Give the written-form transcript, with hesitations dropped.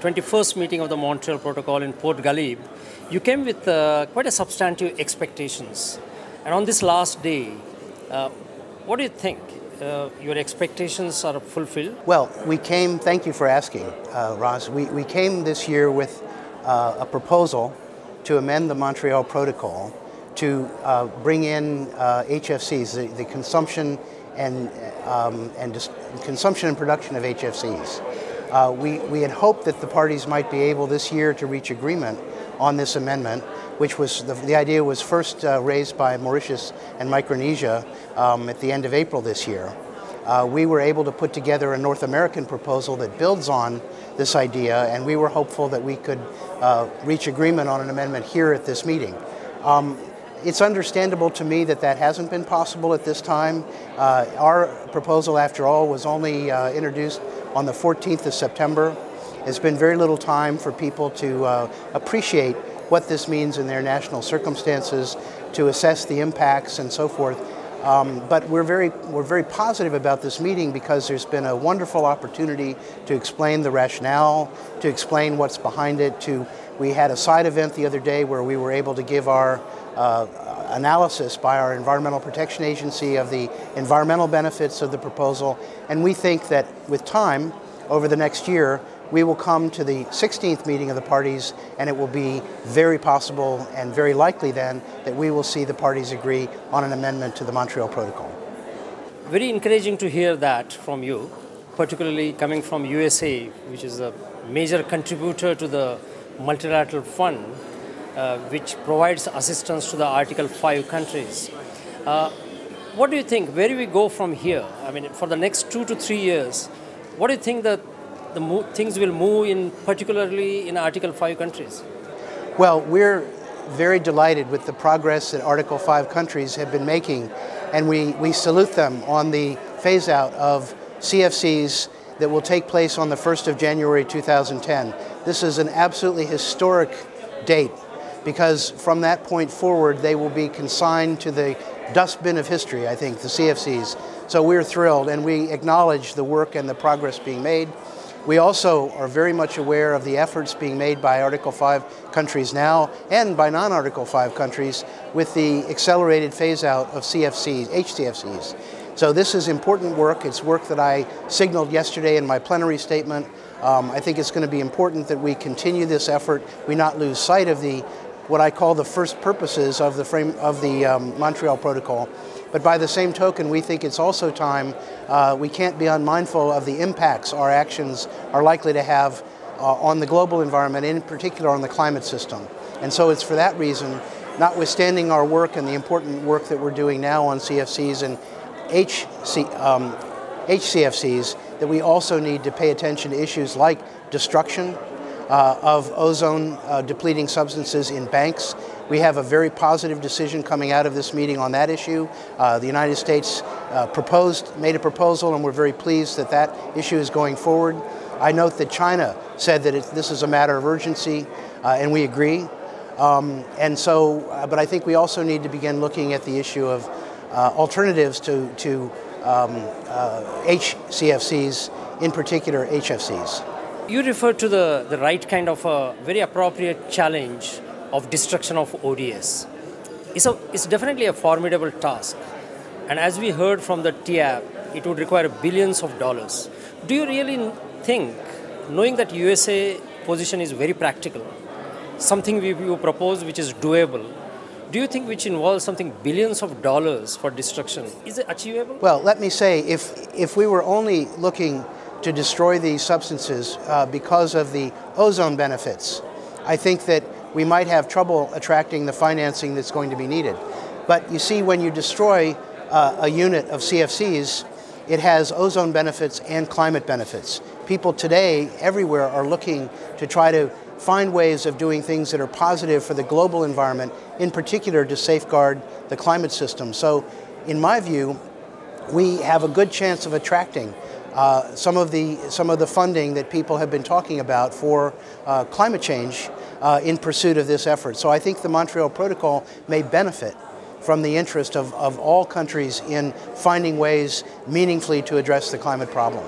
21st meeting of the Montreal Protocol in Port Ghalib, you came with quite a substantive expectations. And on this last day, what do you think? Your expectations are fulfilled? Well, thank you for asking, Roz. We came this year with a proposal to amend the Montreal Protocol to bring in HFCs, the consumption and consumption and production of HFCs. We had hoped that the parties might be able this year to reach agreement on this amendment, which was the idea was first raised by Mauritius and Micronesia at the end of April this year. We were able to put together a North American proposal that builds on this idea, and we were hopeful that we could reach agreement on an amendment here at this meeting. It's understandable to me that that hasn't been possible at this time. Our proposal, after all, was only introduced on the 14th of September. It's been very little time for people to appreciate what this means in their national circumstances, to assess the impacts and so forth. But we're very positive about this meeting because there's been a wonderful opportunity to explain the rationale, to explain what's behind it. We had a side event the other day where we were able to give our analysis by our Environmental Protection Agency of the environmental benefits of the proposal, and we think that with time, over the next year, we will come to the 16th meeting of the parties, and it will be very possible and very likely then that we will see the parties agree on an amendment to the Montreal Protocol. Very encouraging to hear that from you, particularly coming from USA, which is a major contributor to the multilateral fund, which provides assistance to the Article 5 countries. What do you think? Where do we go from here? I mean, for the next 2 to 3 years, what do you think that things will move in, particularly in Article 5 countries? Well, we're very delighted with the progress that Article 5 countries have been making, and we salute them on the phase-out of CFCs that will take place on the 1st of January 2010. This is an absolutely historic date because from that point forward they will be consigned to the dustbin of history, I think, the CFCs. So we're thrilled and we acknowledge the work and the progress being made. We also are very much aware of the efforts being made by Article 5 countries now and by non-Article 5 countries with the accelerated phase-out of CFCs, HCFCs. So this is important work. It's work that I signaled yesterday in my plenary statement. I think it's going to be important that we continue this effort. We not lose sight of what I call the first purposes of the Montreal Protocol. But by the same token, we think it's also time, we can't be unmindful of the impacts our actions are likely to have on the global environment, in particular on the climate system. And so it's for that reason, notwithstanding our work and the important work that we're doing now on CFCs and HCFCs, that we also need to pay attention to issues like destruction of ozone depleting substances in banks. We have a very positive decision coming out of this meeting on that issue. The United States made a proposal, and we're very pleased that that issue is going forward. I note that China said that this is a matter of urgency, and we agree. But I think we also need to begin looking at the issue of alternatives to HCFCs, in particular HFCs. You refer to the right kind of a very appropriate challenge of destruction of ODS. It's definitely a formidable task. And as we heard from the TIAP, it would require billions of dollars. Do you really think, knowing that USA position is very practical, something you propose which is doable, do you think which involves something billions of dollars for destruction, is it achievable? Well, let me say, if we were only looking to destroy these substances because of the ozone benefits, I think that we might have trouble attracting the financing that's going to be needed. But you see, when you destroy a unit of CFCs, it has ozone benefits and climate benefits. People today, everywhere, are looking to try to find ways of doing things that are positive for the global environment, in particular to safeguard the climate system. So, in my view, we have a good chance of attracting some of the funding that people have been talking about for climate change in pursuit of this effort. So I think the Montreal Protocol may benefit from the interest of all countries in finding ways meaningfully to address the climate problem.